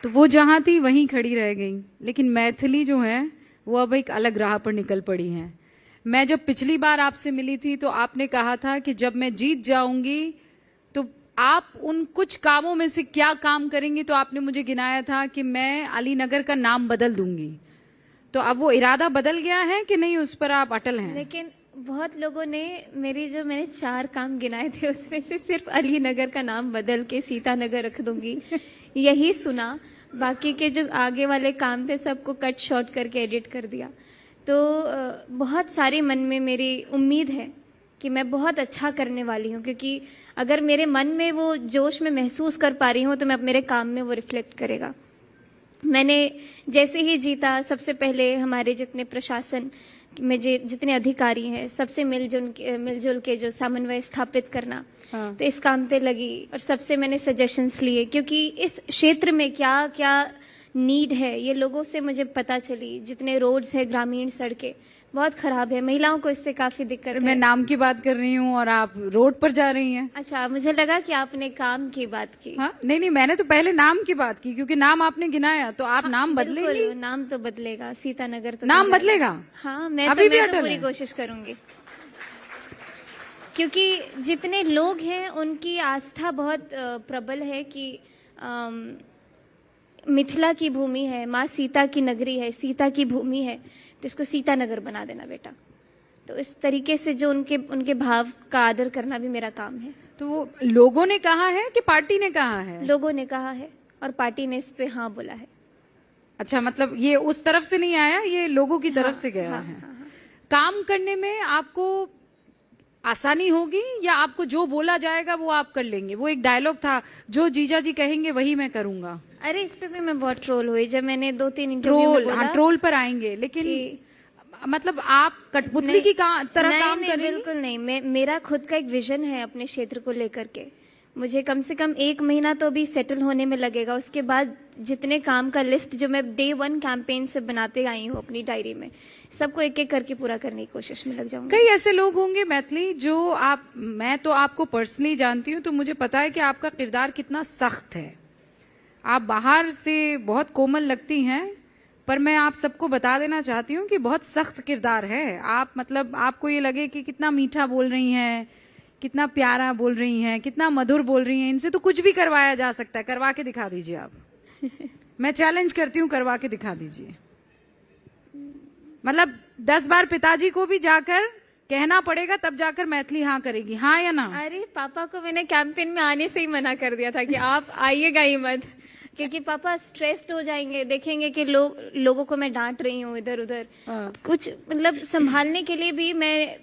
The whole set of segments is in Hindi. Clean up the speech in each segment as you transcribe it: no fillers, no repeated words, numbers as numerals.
तो वो जहां थी वहीं खड़ी रह गई, लेकिन मैथिली जो है वो अब एक अलग राह पर निकल पड़ी है। मैं जब पिछली बार आपसे मिली थी तो आपने कहा था कि जब मैं जीत जाऊंगी तो आप उन कुछ कामों में से क्या काम करेंगी, तो आपने मुझे गिनाया था कि मैं अलीनगर का नाम बदल दूंगी। तो अब वो इरादा बदल गया है कि नहीं, उस पर आप अटल हैं? लेकिन बहुत लोगों ने मैंने 4 काम गिनाए थे उसमें से सिर्फ अलीनगर का नाम बदल के सीतानगर रख दूंगी यही सुना। बाकी के जो आगे वाले काम थे सबको कट शॉर्ट करके एडिट कर दिया। तो बहुत सारे मन में मेरी उम्मीद है कि मैं बहुत अच्छा करने वाली हूँ, क्योंकि अगर मेरे मन में वो जोश में महसूस कर पा रही हूँ तो मैं मेरे काम में वो रिफ्लेक्ट करेगा। मैंने जैसे ही जीता सबसे पहले हमारे जितने प्रशासन में जितने अधिकारी हैं सबसे मिलजुल के जो समन्वय स्थापित करना, हाँ। तो इस काम पे लगी और सबसे मैंने सजेशंस लिए, क्योंकि इस क्षेत्र में क्या क्या नीड है ये लोगों से मुझे पता चली। जितने रोड्स है, ग्रामीण सड़कें बहुत खराब है, महिलाओं को इससे काफी दिक्कत है। मैं नाम की बात कर रही हूँ और आप रोड पर जा रही हैं। अच्छा, मुझे लगा कि आपने काम की बात की। हाँ, नहीं, मैंने तो पहले नाम की बात की, क्योंकि नाम आपने गिनाया तो आप नाम बदलेंगी। नाम तो बदलेगा, सीतानगर तो नाम बदलेगा। हाँ, मैं अभी भी तो अटल पूरी है। कोशिश करूंगी, क्योंकि जितने लोग हैं उनकी आस्था बहुत प्रबल है कि मिथिला की भूमि है, माँ सीता की नगरी है, सीता की भूमि है, तो इसको सीतानगर बना देना बेटा। तो इस तरीके से जो उनके भाव का आदर करना भी मेरा काम है। तो वो लोगों ने कहा है कि पार्टी ने कहा है? लोगों ने कहा है और पार्टी ने इस पे हाँ बोला है। अच्छा, मतलब ये उस तरफ से नहीं आया, ये लोगों की तरफ से गया हाँ, है। हाँ। काम करने में आपको आसानी होगी या आपको जो बोला जाएगा वो आप कर लेंगे? वो एक डायलॉग था, जो जीजा जी कहेंगे वही मैं करूंगा। अरे इस पे भी मैं बहुत ट्रोल हुई जब मैंने 2-3 इंटरव्यू में बोला। हाँ, ट्रोल पर आएंगे, लेकिन मतलब आप कठपुतली की तरह काम करेंगे? बिल्कुल नहीं। मेरा खुद का एक विजन है अपने क्षेत्र को लेकर के। मुझे कम से कम 1 महीना तो अभी सेटल होने में लगेगा। उसके बाद जितने काम का लिस्ट जो मैं Day 1 कैंपेन से बनाते आई हूँ अपनी डायरी में, सबको एक एक करके पूरा करने की कोशिश में लग जाऊंगी। कई ऐसे लोग होंगे मैथिली जो मैं तो आपको पर्सनली जानती हूँ, तो मुझे पता है कि आपका किरदार कितना सख्त है। आप बाहर से बहुत कोमल लगती हैं, पर मैं आप सबको बता देना चाहती हूँ कि बहुत सख्त किरदार है। आप मतलब आपको ये लगे कि कितना मीठा बोल रही हैं, कितना प्यारा बोल रही हैं, कितना मधुर बोल रही हैं, इनसे तो कुछ भी करवाया जा सकता है। करवा के दिखा दीजिए आप। मैं चैलेंज करती हूँ, करवा के दिखा दीजिए। मतलब 10 बार पिताजी को भी जाकर कहना पड़ेगा, तब जाकर मैथिली हाँ करेगी, हाँ या ना? अरे पापा को मैंने कैंपेन में आने से ही मना कर दिया था कि आप आइएगा ही मत, क्योंकि पापा स्ट्रेस्ड हो जाएंगे, देखेंगे कि लोगों को मैं डांट रही हूँ इधर उधर। कुछ मतलब संभालने के लिए भी मैं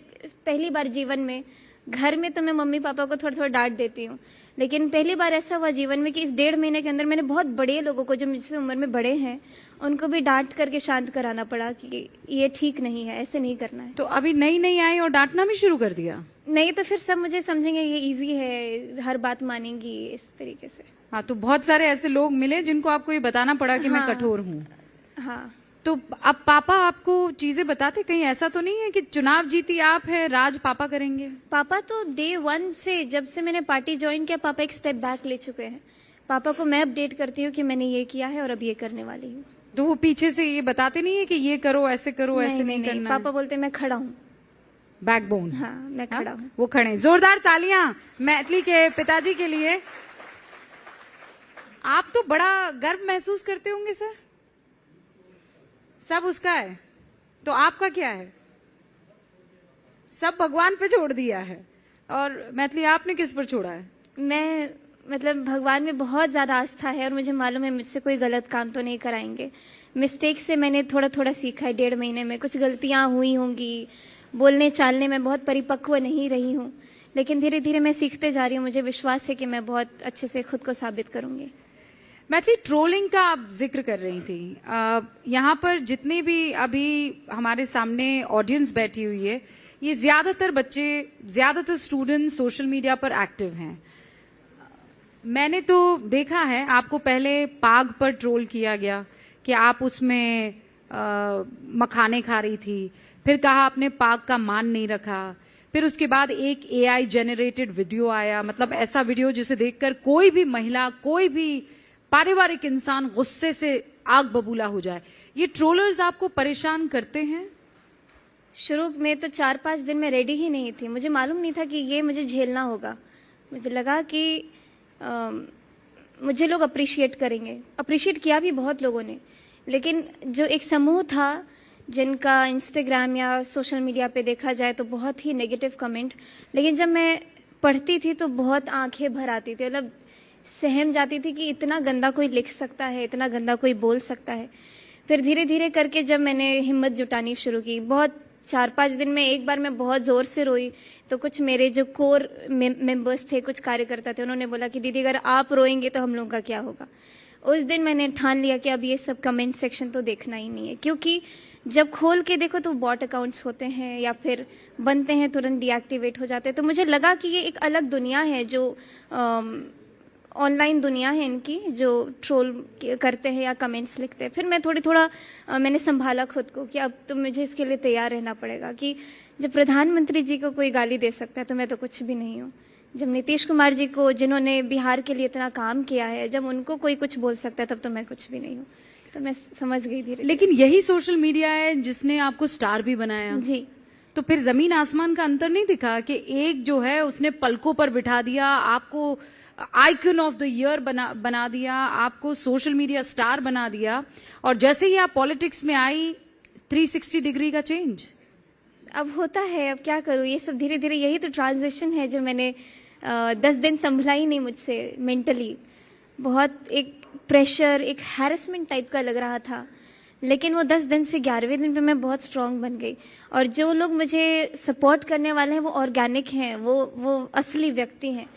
पहली बार जीवन में, घर में तो मैं मम्मी पापा को थोड़ा थोड़ा डांट देती हूँ, लेकिन पहली बार ऐसा हुआ जीवन में कि इस 1.5 महीने के अंदर मैंने बहुत बड़े लोगों को, जो मुझसे उम्र में बड़े हैं, उनको भी डांट करके शांत कराना पड़ा कि ये ठीक नहीं है, ऐसे नहीं करना है। तो अभी नई आई और डांटना भी शुरू कर दिया? नहीं तो फिर सब मुझे समझेंगे ये इजी है, हर बात मानेंगी, इस तरीके से। हाँ, तो बहुत सारे ऐसे लोग मिले जिनको आपको ये बताना पड़ा कि मैं कठोर हूँ। हाँ। तो अब पापा आपको चीजें बताते? कहीं ऐसा तो नहीं है कि चुनाव जीती आप है, राज पापा करेंगे? पापा तो Day 1 से, जब से मैंने पार्टी ज्वाइन किया, पापा एक स्टेप बैक ले चुके हैं। पापा को मैं अपडेट करती हूँ कि मैंने ये किया है और अब ये करने वाली हूँ। तो वो पीछे से ये बताते नहीं है कि ये करो, ऐसे करो, ऐसे नहीं करना? पापा बोलते मैं खड़ा हूँ, बैकबोन। हाँ, मैं खड़ा हूँ। वो खड़े। जोरदार तालियां मैथिली के पिताजी के लिए। आप तो बड़ा गर्व महसूस करते होंगे सर। सब उसका है तो आपका क्या है? सब भगवान पे छोड़ दिया है। और मैथिली आपने किस पर छोड़ा है? मैं मतलब भगवान में बहुत ज्यादा आस्था है और मुझे मालूम है मुझसे कोई गलत काम तो नहीं कराएंगे। मिस्टेक से मैंने थोड़ा थोड़ा सीखा है। 1.5 महीने में कुछ गलतियां हुई होंगी, बोलने चालने में बहुत परिपक्व नहीं रही हूँ, लेकिन धीरे धीरे मैं सीखते जा रही हूँ। मुझे विश्वास है कि मैं बहुत अच्छे से खुद को साबित करूंगी। मैथिली, ट्रोलिंग का आप जिक्र कर रही थी। यहाँ पर जितने भी अभी हमारे सामने ऑडियंस बैठी हुई है, ये ज्यादातर बच्चे, ज्यादातर स्टूडेंट सोशल मीडिया पर एक्टिव हैं। मैंने तो देखा है आपको पहले पाग पर ट्रोल किया गया कि आप उसमें मखाने खा रही थी, फिर कहा आपने पाग का मान नहीं रखा, फिर उसके बाद एक AI जनरेटेड वीडियो आया, मतलब ऐसा वीडियो जिसे देखकर कोई भी महिला, कोई भी पारिवारिक इंसान गुस्से से आग बबूला हो जाए, ये ट्रोलर्स आपको परेशान करते हैं? शुरू में तो 4-5 दिन में रेडी ही नहीं थी। मुझे मालूम नहीं था कि ये मुझे झेलना होगा। मुझे लगा कि मुझे लोग अप्रिशिएट करेंगे। अप्रिशिएट किया भी बहुत लोगों ने, लेकिन जो एक समूह था जिनका इंस्टाग्राम या सोशल मीडिया पे देखा जाए तो बहुत ही नेगेटिव कमेंट, लेकिन जब मैं पढ़ती थी तो बहुत आंखें भर आती थी। मतलब सहम जाती थी कि इतना गंदा कोई लिख सकता है, इतना गंदा कोई बोल सकता है। फिर धीरे धीरे करके जब मैंने हिम्मत जुटानी शुरू की, बहुत 4-5 दिन में एक बार मैं बहुत ज़ोर से रोई, तो कुछ मेरे जो कोर मेंबर्स थे, कुछ कार्यकर्ता थे, उन्होंने बोला कि दीदी अगर आप रोएंगे तो हम लोगों का क्या होगा। उस दिन मैंने ठान लिया कि अब ये सब कमेंट सेक्शन तो देखना ही नहीं है, क्योंकि जब खोल के देखो तो बॉट अकाउंट्स होते हैं या फिर बनते हैं तुरंत डीएक्टिवेट हो जाते हैं। तो मुझे लगा कि ये एक अलग दुनिया है, जो ऑनलाइन दुनिया है इनकी, जो ट्रोल करते हैं या कमेंट्स लिखते हैं। फिर मैं थोड़ा मैंने संभाला खुद को कि अब तो मुझे इसके लिए तैयार रहना पड़ेगा कि जब प्रधानमंत्री जी को कोई गाली दे सकता है तो मैं तो कुछ भी नहीं हूँ। जब नीतीश कुमार जी को, जिन्होंने बिहार के लिए इतना काम किया है, जब उनको कोई कुछ बोल सकता है तब तो मैं कुछ भी नहीं हूँ। तो मैं समझ गई धीरे। लेकिन यही सोशल मीडिया है जिसने आपको स्टार भी बनाया जी। तो फिर जमीन आसमान का अंतर नहीं दिखा कि एक जो है उसने पलकों पर बिठा दिया, आपको आइकन ऑफ द ईयर बना दिया, आपको सोशल मीडिया स्टार बना दिया, और जैसे ही आप पॉलिटिक्स में आई 360 डिग्री का चेंज। अब होता है, अब क्या करूँ, ये सब धीरे धीरे, यही तो ट्रांजिशन है जो मैंने 10 दिन संभला ही नहीं मुझसे मेंटली। बहुत एक प्रेशर, एक हैरेसमेंट टाइप का लग रहा था, लेकिन वो 10 दिन से 11वें दिन पे मैं बहुत स्ट्रांग बन गई। और जो लोग मुझे सपोर्ट करने वाले हैं वो ऑर्गेनिक हैं, वो असली व्यक्ति हैं।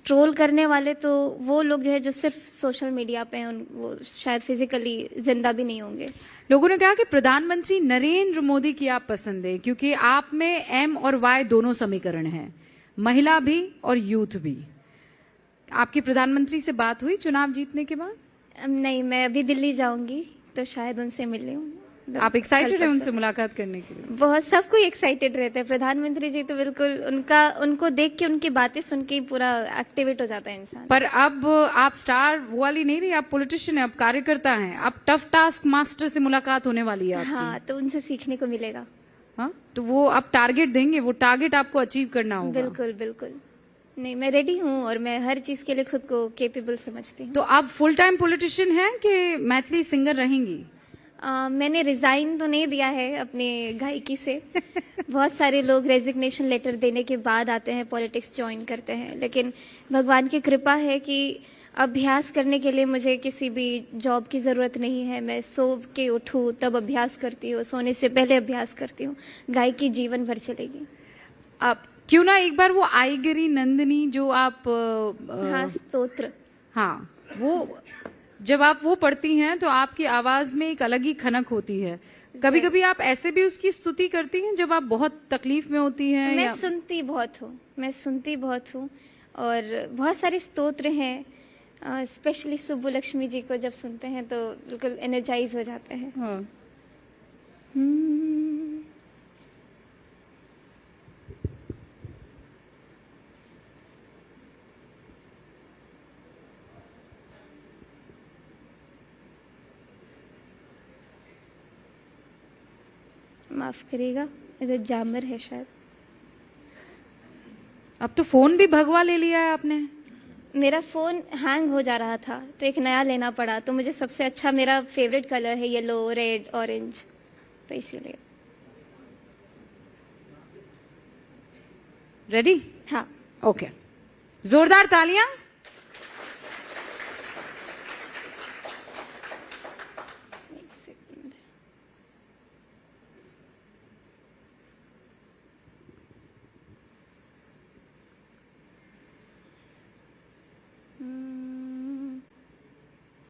ट्रोल करने वाले तो वो लोग जो है जो सिर्फ सोशल मीडिया पे हैं, वो शायद फिजिकली जिंदा भी नहीं होंगे। लोगों ने कहा कि प्रधानमंत्री नरेंद्र मोदी की आप पसंद है क्योंकि आप में एम और वाई दोनों समीकरण हैं, महिला भी और यूथ भी। आपकी प्रधानमंत्री से बात हुई चुनाव जीतने के बाद? नहीं, मैं अभी दिल्ली जाऊंगी तो शायद उनसे मिलने हूँ। आप एक्साइटेड हैं उनसे मुलाकात करने के लिए? बहुत, सब कोई एक्साइटेड रहते हैं। प्रधानमंत्री जी तो बिल्कुल, उनको देख के, उनकी बातें सुन के पूरा एक्टिवेट हो जाता है इंसान। पर अब आप स्टार वो वाली नहीं रही, आप पॉलिटिशियन हैं, आप कार्यकर्ता हैं, अब टफ टास्क मास्टर से मुलाकात होने वाली है आपकी। हाँ, तो उनसे सीखने को मिलेगा। हाँ, तो वो अब टारगेट देंगे, वो टारगेट आपको अचीव करना होगा। बिल्कुल बिल्कुल। नहीं, मैं रेडी हूँ और मैं हर चीज के लिए खुद को केपेबल समझती हूँ। तो आप फुल टाइम पॉलिटिशियन हैं कि मैथिली सिंगर रहेंगी? मैंने रिजाइन तो नहीं दिया है अपने गायकी से। बहुत सारे लोग रेजिग्नेशन लेटर देने के बाद आते हैं, पॉलिटिक्स ज्वाइन करते हैं, लेकिन भगवान की कृपा है कि अभ्यास करने के लिए मुझे किसी भी जॉब की ज़रूरत नहीं है। मैं सो के उठूँ तब अभ्यास करती हूँ, सोने से पहले अभ्यास करती हूँ। गायकी जीवन भर चलेगी। अब क्यों ना एक बार वो आईगिरी नंदिनी जो आप हाँ, स्तोत्र। हाँ, वो जब आप वो पढ़ती हैं तो आपकी आवाज में एक अलग ही खनक होती है। कभी कभी आप ऐसे भी उसकी स्तुति करती हैं जब आप बहुत तकलीफ में होती हैं? मैं सुनती बहुत हूँ और बहुत सारे स्तोत्र हैं, स्पेशली सुब्बुलक्ष्मी जी को जब सुनते हैं तो बिल्कुल एनर्जाइज हो जाते हैं। हाँ। माफ करिएगा, इधर जामर है शायद। अब तो फोन भी भगवा ले लिया है आपने। मेरा फोन हैंग हो जा रहा था तो एक नया लेना पड़ा, तो मुझे सबसे अच्छा, मेरा फेवरेट कलर है येलो, रेड, ऑरेंज, तो इसीलिए। रेडी? हाँ। ओके, जोरदार तालियां।